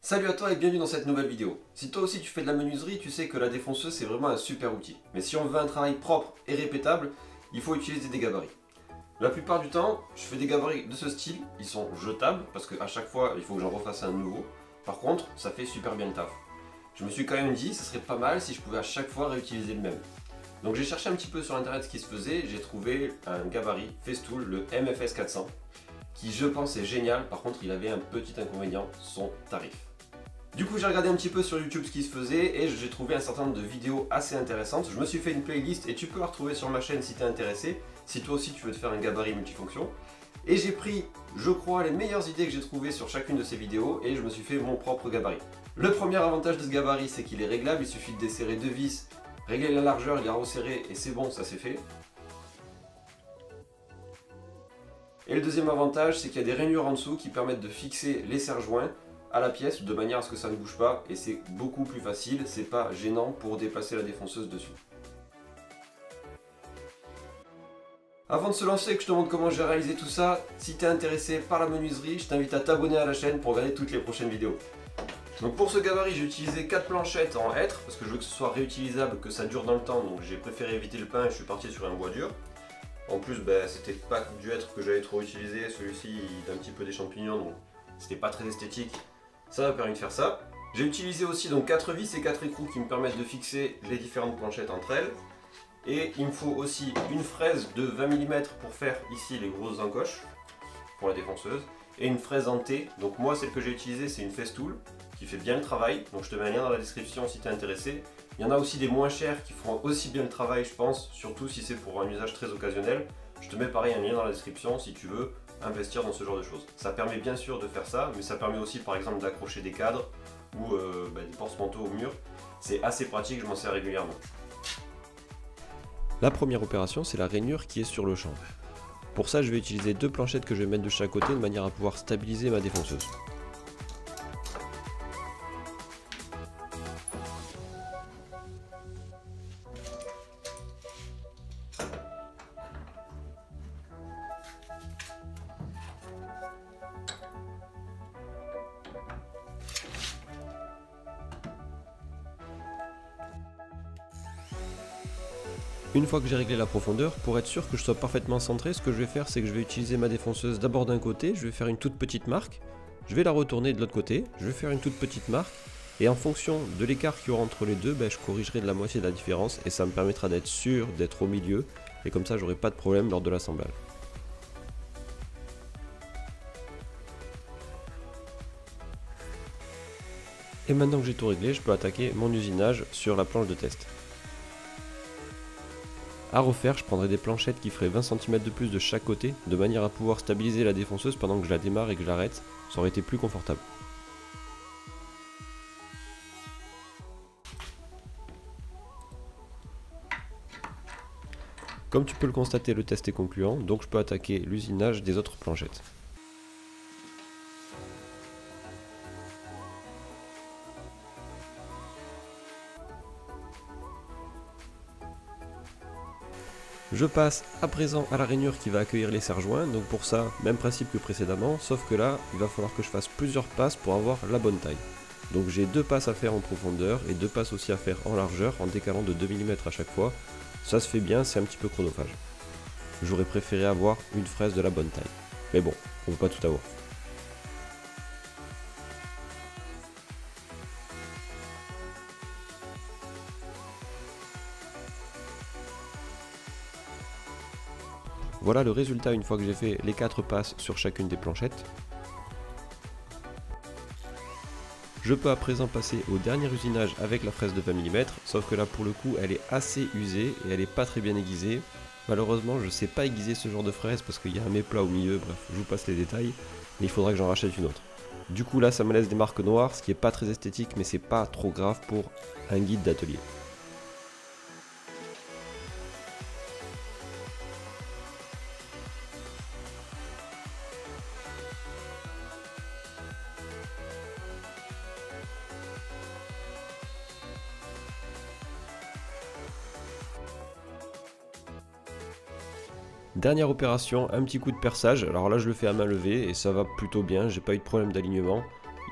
Salut à toi et bienvenue dans cette nouvelle vidéo. Si toi aussi tu fais de la menuiserie, tu sais que la défonceuse c'est vraiment un super outil. Mais si on veut un travail propre et répétable, il faut utiliser des gabarits. La plupart du temps, je fais des gabarits de ce style, ils sont jetables parce qu'à chaque fois il faut que j'en refasse un nouveau. Par contre, ça fait super bien le taf. Je me suis quand même dit, ce serait pas mal si je pouvais à chaque fois réutiliser le même. Donc j'ai cherché un petit peu sur internet ce qui se faisait, j'ai trouvé un gabarit Festool, le MFS 400, qui je pense est génial. Par contre il avait un petit inconvénient, son tarif. Du coup j'ai regardé un petit peu sur YouTube ce qui se faisait et j'ai trouvé un certain nombre de vidéos assez intéressantes. Je me suis fait une playlist et tu peux la retrouver sur ma chaîne si tu es intéressé, si toi aussi tu veux te faire un gabarit multifonction. Et j'ai pris, je crois, les meilleures idées que j'ai trouvées sur chacune de ces vidéos et je me suis fait mon propre gabarit. Le premier avantage de ce gabarit, c'est qu'il est réglable, il suffit de desserrer deux vis, régler la largeur, la resserrer et c'est bon, ça c'est fait. Et le deuxième avantage, c'est qu'il y a des rainures en dessous qui permettent de fixer les serre-joints à la pièce de manière à ce que ça ne bouge pas et c'est beaucoup plus facile, c'est pas gênant pour déplacer la défonceuse dessus. Avant de se lancer et que je te montre comment j'ai réalisé tout ça, si tu es intéressé par la menuiserie, je t'invite à t'abonner à la chaîne pour regarder toutes les prochaines vidéos. Donc pour ce gabarit, j'ai utilisé 4 planchettes en hêtre parce que je veux que ce soit réutilisable, que ça dure dans le temps, donc j'ai préféré éviter le pain et je suis parti sur un bois dur. En plus, c'était pas du hêtre que j'avais trop utilisé, celui-ci il a un petit peu des champignons donc c'était pas très esthétique. Ça m'a permis de faire ça. J'ai utilisé aussi donc 4 vis et 4 écrous qui me permettent de fixer les différentes planchettes entre elles. Et il me faut aussi une fraise de 20 mm pour faire ici les grosses encoches pour la défonceuse. Et une fraise en T. Donc moi celle que j'ai utilisée c'est une Festool qui fait bien le travail. Donc je te mets un lien dans la description si tu es intéressé. Il y en a aussi des moins chers qui feront aussi bien le travail je pense. Surtout si c'est pour un usage très occasionnel. Je te mets pareil un lien dans la description si tu veux investir dans ce genre de choses. Ça permet bien sûr de faire ça, mais ça permet aussi par exemple d'accrocher des cadres ou des porte-manteaux au mur. C'est assez pratique, je m'en sers régulièrement. La première opération, c'est la rainure qui est sur le champ. Pour ça, je vais utiliser deux planchettes que je vais mettre de chaque côté de manière à pouvoir stabiliser ma défonceuse. Une fois que j'ai réglé la profondeur, pour être sûr que je sois parfaitement centré, ce que je vais faire c'est que je vais utiliser ma défonceuse d'abord d'un côté, je vais faire une toute petite marque, je vais la retourner de l'autre côté, je vais faire une toute petite marque, et en fonction de l'écart qu'il y aura entre les deux, je corrigerai de la moitié de la différence et ça me permettra d'être sûr d'être au milieu, et comme ça j'aurai pas de problème lors de l'assemblage. Et maintenant que j'ai tout réglé, je peux attaquer mon usinage sur la planche de test. À refaire, je prendrai des planchettes qui feraient 20 cm de plus de chaque côté, de manière à pouvoir stabiliser la défonceuse pendant que je la démarre et que je l'arrête, ça aurait été plus confortable. Comme tu peux le constater, le test est concluant, donc je peux attaquer l'usinage des autres planchettes. Je passe à présent à la rainure qui va accueillir les serre-joints, donc pour ça, même principe que précédemment, sauf que là, il va falloir que je fasse plusieurs passes pour avoir la bonne taille. Donc j'ai deux passes à faire en profondeur et deux passes aussi à faire en largeur en décalant de 2 mm à chaque fois. Ça se fait bien, c'est un petit peu chronophage. J'aurais préféré avoir une fraise de la bonne taille. Mais bon, on peut pas tout avoir. Voilà le résultat une fois que j'ai fait les 4 passes sur chacune des planchettes. Je peux à présent passer au dernier usinage avec la fraise de 20 mm, sauf que là pour le coup elle est assez usée et elle est pas très bien aiguisée. Malheureusement je sais pas aiguiser ce genre de fraise parce qu'il y a un méplat au milieu, bref je vous passe les détails, mais il faudra que j'en rachète une autre. Du coup là ça me laisse des marques noires, ce qui est pas très esthétique mais c'est pas trop grave pour un guide d'atelier. Dernière opération, un petit coup de perçage, alors là je le fais à main levée et ça va plutôt bien, j'ai pas eu de problème d'alignement.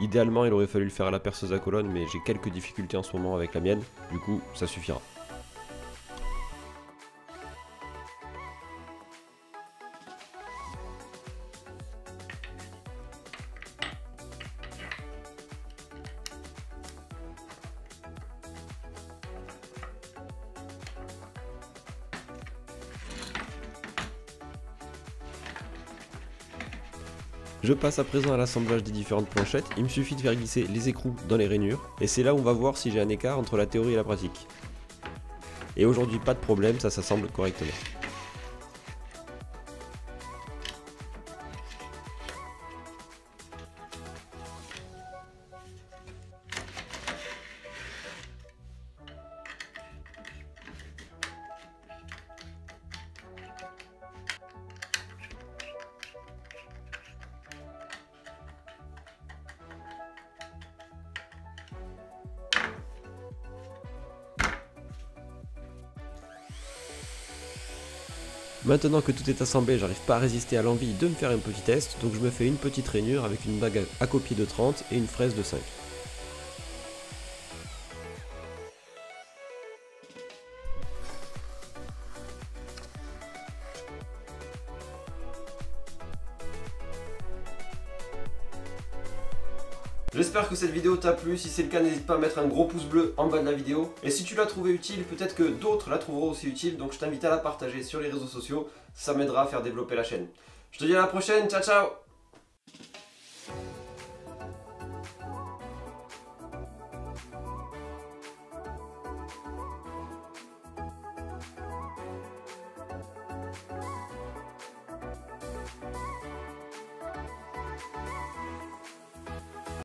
Idéalement, il aurait fallu le faire à la perceuse à colonne, mais j'ai quelques difficultés en ce moment avec la mienne, du coup, ça suffira. Je passe à présent à l'assemblage des différentes planchettes, il me suffit de faire glisser les écrous dans les rainures, et c'est là où on va voir si j'ai un écart entre la théorie et la pratique. Et aujourd'hui pas de problème, ça s'assemble correctement. Maintenant que tout est assemblé, j'arrive pas à résister à l'envie de me faire un petit test, donc je me fais une petite rainure avec une bague à copier de 30 et une fraise de 5. J'espère que cette vidéo t'a plu, si c'est le cas n'hésite pas à mettre un gros pouce bleu en bas de la vidéo. Et si tu l'as trouvé utile, peut-être que d'autres la trouveront aussi utile, donc je t'invite à la partager sur les réseaux sociaux, ça m'aidera à faire développer la chaîne. Je te dis à la prochaine, ciao ciao!